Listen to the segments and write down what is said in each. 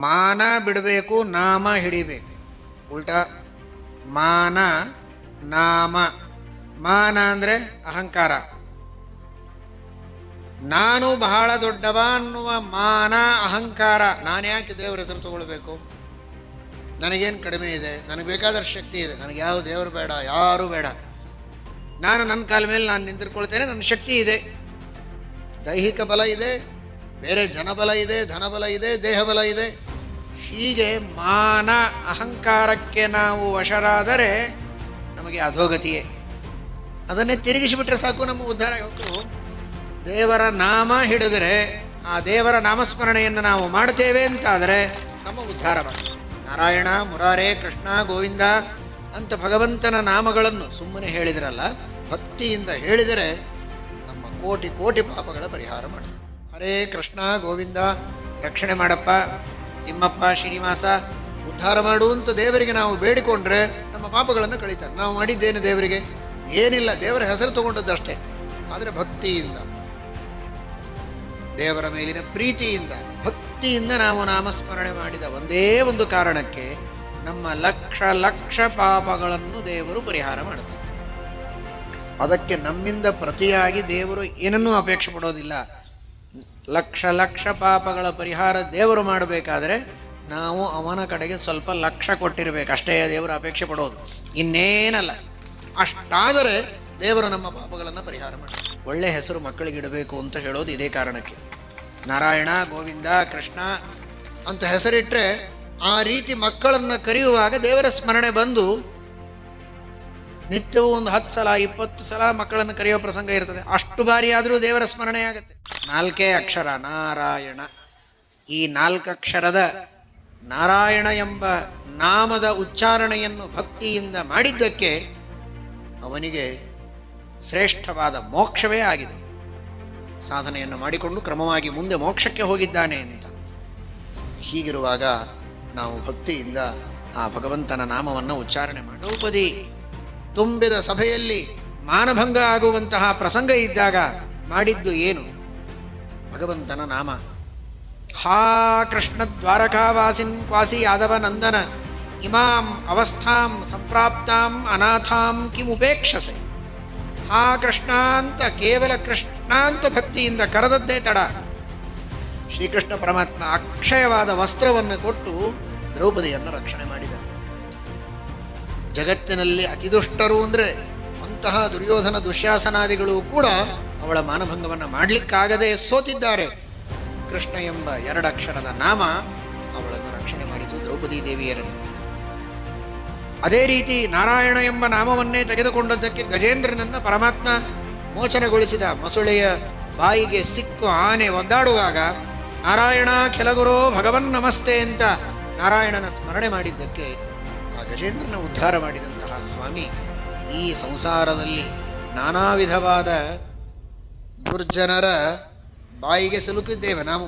ಮಾನ ಬಿಡಬೇಕು, ನಾಮ ಹಿಡಿಬೇಕು. ಉಲ್ಟಾ ಮಾನ ನಾಮ. ಮಾನ ಅಂದರೆ ಅಹಂಕಾರ. ನಾನು ಬಹಳ ದೊಡ್ಡವ ಅನ್ನುವ ಮಾನ ಅಹಂಕಾರ. ನಾನು ಯಾಕೆ ದೇವರ ಹೆಸರು ತಗೊಳ್ಬೇಕು? ನನಗೇನು ಕಡಿಮೆ ಇದೆ? ನನಗೆ ಬೇಕಾದಷ್ಟು ಶಕ್ತಿ ಇದೆ. ನನಗೆ ಯಾವ ದೇವರು ಬೇಡ, ಯಾರೂ ಬೇಡ. ನಾನು ನನ್ನ ಕಾಲ ಮೇಲೆ ನಾನು ನಿಂತಿರ್ಕೊಳ್ತೇನೆ. ನನ್ನ ಶಕ್ತಿ ಇದೆ, ದೈಹಿಕ ಬಲ ಇದೆ, ಬೇರೆ ಜನಬಲ ಇದೆ, ಧನಬಲ ಇದೆ, ದೇಹಬಲ ಇದೆ. ಹೀಗೆ ಮಾನ ಅಹಂಕಾರಕ್ಕೆ ನಾವು ವಶರಾದರೆ ನಮಗೆ ಅಧೋಗತಿಯೇ. ಅದನ್ನೇ ತಿರುಗಿಸಿಬಿಟ್ರೆ ಸಾಕು, ನಮ್ಮ ಉದ್ಧಾರ. ಇವತ್ತು ದೇವರ ನಾಮ ಹಿಡಿದರೆ, ಆ ದೇವರ ನಾಮಸ್ಮರಣೆಯನ್ನು ನಾವು ಮಾಡ್ತೇವೆ ಅಂತಾದರೆ ನಮ್ಮ ಉದ್ಧಾರ ಬರ್ತದೆ. ನಾರಾಯಣ, ಮುರಾರೇ, ಕೃಷ್ಣ, ಗೋವಿಂದ ಅಂತ ಭಗವಂತನ ನಾಮಗಳನ್ನು ಸುಮ್ಮನೆ ಹೇಳಿದ್ರಲ್ಲ, ಭಕ್ತಿಯಿಂದ ಹೇಳಿದರೆ ನಮ್ಮ ಕೋಟಿ ಕೋಟಿ ಪಾಪಗಳ ಪರಿಹಾರ ಮಾಡ್ತದೆ. ಹರೇ ಕೃಷ್ಣ, ಗೋವಿಂದ, ರಕ್ಷಣೆ ಮಾಡಪ್ಪ, ತಿಮ್ಮಪ್ಪ, ಶ್ರೀನಿವಾಸ, ಉದ್ಧಾರ ಮಾಡುವಂಥ ದೇವರಿಗೆ ನಾವು ಬೇಡಿಕೊಂಡ್ರೆ ನಮ್ಮ ಪಾಪಗಳನ್ನು ಕಳೀತಾರೆ. ನಾವು ಮಾಡಿದ್ದೇನೆ ದೇವರಿಗೆ? ಏನಿಲ್ಲ, ದೇವರ ಹೆಸರು ತಗೊಂಡದ್ದಷ್ಟೇ. ಆದರೆ ಭಕ್ತಿಯಿಂದ, ದೇವರ ಮೇಲಿನ ಪ್ರೀತಿಯಿಂದ, ಭಕ್ತಿಯಿಂದ ನಾವು ನಾಮಸ್ಮರಣೆ ಮಾಡಿದ ಒಂದೇ ಒಂದು ಕಾರಣಕ್ಕೆ ನಮ್ಮ ಲಕ್ಷ ಲಕ್ಷ ಪಾಪಗಳನ್ನು ದೇವರು ಪರಿಹಾರ ಮಾಡುತ್ತಾರೆ. ಅದಕ್ಕೆ ನಮ್ಮಿಂದ ಪ್ರತಿಯಾಗಿ ದೇವರು ಏನನ್ನೂ ಅಪೇಕ್ಷೆ ಪಡೋದಿಲ್ಲ. ಲಕ್ಷ ಲಕ್ಷ ಪಾಪಗಳ ಪರಿಹಾರ ದೇವರು ಮಾಡಬೇಕಾದ್ರೆ ನಾವು ಅವನ ಕಡೆಗೆ ಸ್ವಲ್ಪ ಲಕ್ಷ ಕೊಟ್ಟಿರಬೇಕು, ಅಷ್ಟೇ ದೇವರು ಅಪೇಕ್ಷೆ ಪಡೋದು, ಇನ್ನೇನಲ್ಲ. ಅಷ್ಟಾದರೆ ದೇವರು ನಮ್ಮ ಪಾಪಗಳನ್ನು ಪರಿಹಾರ ಮಾಡ್ತಾರೆ. ಒಳ್ಳೆ ಹೆಸರು ಮಕ್ಕಳಿಗೆ ಇಡಬೇಕು ಅಂತ ಹೇಳೋದು ಇದೇ ಕಾರಣಕ್ಕೆ. ನಾರಾಯಣ, ಗೋವಿಂದ, ಕೃಷ್ಣ ಅಂತ ಹೆಸರಿಟ್ಟರೆ ಆ ರೀತಿ ಮಕ್ಕಳನ್ನು ಕರೆಯುವಾಗ ದೇವರ ಸ್ಮರಣೆ ಬಂದು ನಿತ್ಯವೂ ಒಂದು 10 ಸಲ 20 ಸಲ ಮಕ್ಕಳನ್ನು ಕರೆಯುವ ಪ್ರಸಂಗ ಇರ್ತದೆ. ಅಷ್ಟು ಬಾರಿ ಆದರೂ ದೇವರ ಸ್ಮರಣೆ ಆಗುತ್ತೆ. 4 ಅಕ್ಷರ ನಾರಾಯಣ. ಈ 4 ಅಕ್ಷರದ ನಾರಾಯಣ ಎಂಬ ನಾಮದ ಉಚ್ಚಾರಣೆಯನ್ನು ಭಕ್ತಿಯಿಂದ ಮಾಡಿದ್ದಕ್ಕೆ ಅವನಿಗೆ ಶ್ರೇಷ್ಠವಾದ ಮೋಕ್ಷವೇ ಆಗಿದೆ. ಸಾಧನೆಯನ್ನು ಮಾಡಿಕೊಂಡು ಕ್ರಮವಾಗಿ ಮುಂದೆ ಮೋಕ್ಷಕ್ಕೆ ಹೋಗಿದ್ದಾನೆ ಅಂತ. ಹೀಗಿರುವಾಗ ನಾವು ಭಕ್ತಿಯಿಂದ ಆ ಭಗವಂತನ ನಾಮವನ್ನು ಉಚ್ಚಾರಣೆ ಮಾಡಿ, ದ್ರೌಪದಿ ತುಂಬಿದ ಸಭೆಯಲ್ಲಿ ಮಾನಭಂಗ ಆಗುವಂತಹ ಪ್ರಸಂಗ ಇದ್ದಾಗ ಮಾಡಿದ್ದು ಏನು? ಭಗವಂತನ ನಾಮ. ಹಾ ಕೃಷ್ಣ ದ್ವಾರಕಾವಾಸಿನ್ ಕ್ವಾಸಿ ಯಾದವ ನಂದನ ಇಮಾಂ ಅವಸ್ಥಾಂ ಸಂಪ್ರಾಪ್ತಾಂ ಅನಾಥಾಂ ಕಿಮುಪೇಕ್ಷಸೆ. ಹಾ ಕೃಷ್ಣ ಅಂತ ಕೇವಲ ಕೃಷ್ಣ ಅಂತ ಭಕ್ತಿಯಿಂದ ಕರೆದದ್ದೇ ತಡ. ಶ್ರೀಕೃಷ್ಣ ಪರಮಾತ್ಮ ಅಕ್ಷಯವಾದ ವಸ್ತ್ರವನ್ನು ಕೊಟ್ಟು ದ್ರೌಪದಿಯನ್ನು ರಕ್ಷಣೆ ಮಾಡಿದ. ಜಗತ್ತಿನಲ್ಲಿ ಅತಿದುಷ್ಟರು ಅಂದರೆ ಅಂತಹ ದುರ್ಯೋಧನ, ದುಶ್ಯಾಸನಾದಿಗಳು ಕೂಡ ಅವಳ ಮಾನಭಂಗವನ್ನು ಮಾಡಲಿಕ್ಕಾಗದೆ ಸೋತಿದ್ದಾರೆ. ಕೃಷ್ಣ ಎಂಬ 2 ಅಕ್ಷರದ ನಾಮ ಅವಳನ್ನು ರಕ್ಷಣೆ ಮಾಡಿತು, ದ್ರೌಪದಿ ದೇವಿಯರನ್ನು. ಅದೇ ರೀತಿ ನಾರಾಯಣ ಎಂಬ ನಾಮವನ್ನೇ ತೆಗೆದುಕೊಂಡದ್ದಕ್ಕೆ ಗಜೇಂದ್ರನನ್ನು ಪರಮಾತ್ಮ ಮೋಚನೆಗೊಳಿಸಿದ. ಮೊಸಳೆಯ ಬಾಯಿಗೆ ಸಿಕ್ಕು ಆನೆ ಒದ್ದಾಡುವಾಗ ನಾರಾಯಣ ಕೆಲಗುರೋ ಭಗವನ್ ನಮಸ್ತೆ ಅಂತ ನಾರಾಯಣನ ಸ್ಮರಣೆ ಮಾಡಿದ್ದಕ್ಕೆ ಆ ಗಜೇಂದ್ರನ ಉದ್ಧಾರ ಮಾಡಿದಂತಹ ಸ್ವಾಮಿ. ಈ ಸಂಸಾರದಲ್ಲಿ ನಾನಾ ವಿಧವಾದ ದುರ್ಜನರ ಬಾಯಿಗೆ ಸಿಲುಕಿದ್ದೇವೆ ನಾವು.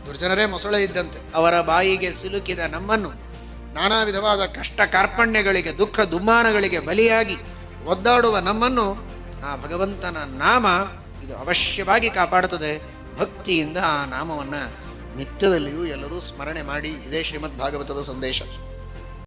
ದುರ್ಜನರೇ ಮೊಸಳೆ ಇದ್ದಂತೆ. ಅವರ ಬಾಯಿಗೆ ಸಿಲುಕಿದ ನಮ್ಮನ್ನು ನಾನಾ ವಿಧವಾದ ಕಷ್ಟ ಕಾರ್ಪಣ್ಯಗಳಿಗೆ, ದುಃಖ ದುಮ್ಮಾನಗಳಿಗೆ ಬಲಿಯಾಗಿ ಒದ್ದಾಡುವ ನಮ್ಮನ್ನು ಆ ಭಗವಂತನ ನಾಮ ಇದು ಅವಶ್ಯವಾಗಿ ಕಾಪಾಡುತ್ತದೆ. ಭಕ್ತಿಯಿಂದ ಆ ನಾಮವನ್ನು ನಿತ್ಯದಲ್ಲಿಯೂ ಎಲ್ಲರೂ ಸ್ಮರಣೆ ಮಾಡಿ. ಇದೇ ಶ್ರೀಮದ್ ಭಾಗವತದ ಸಂದೇಶ.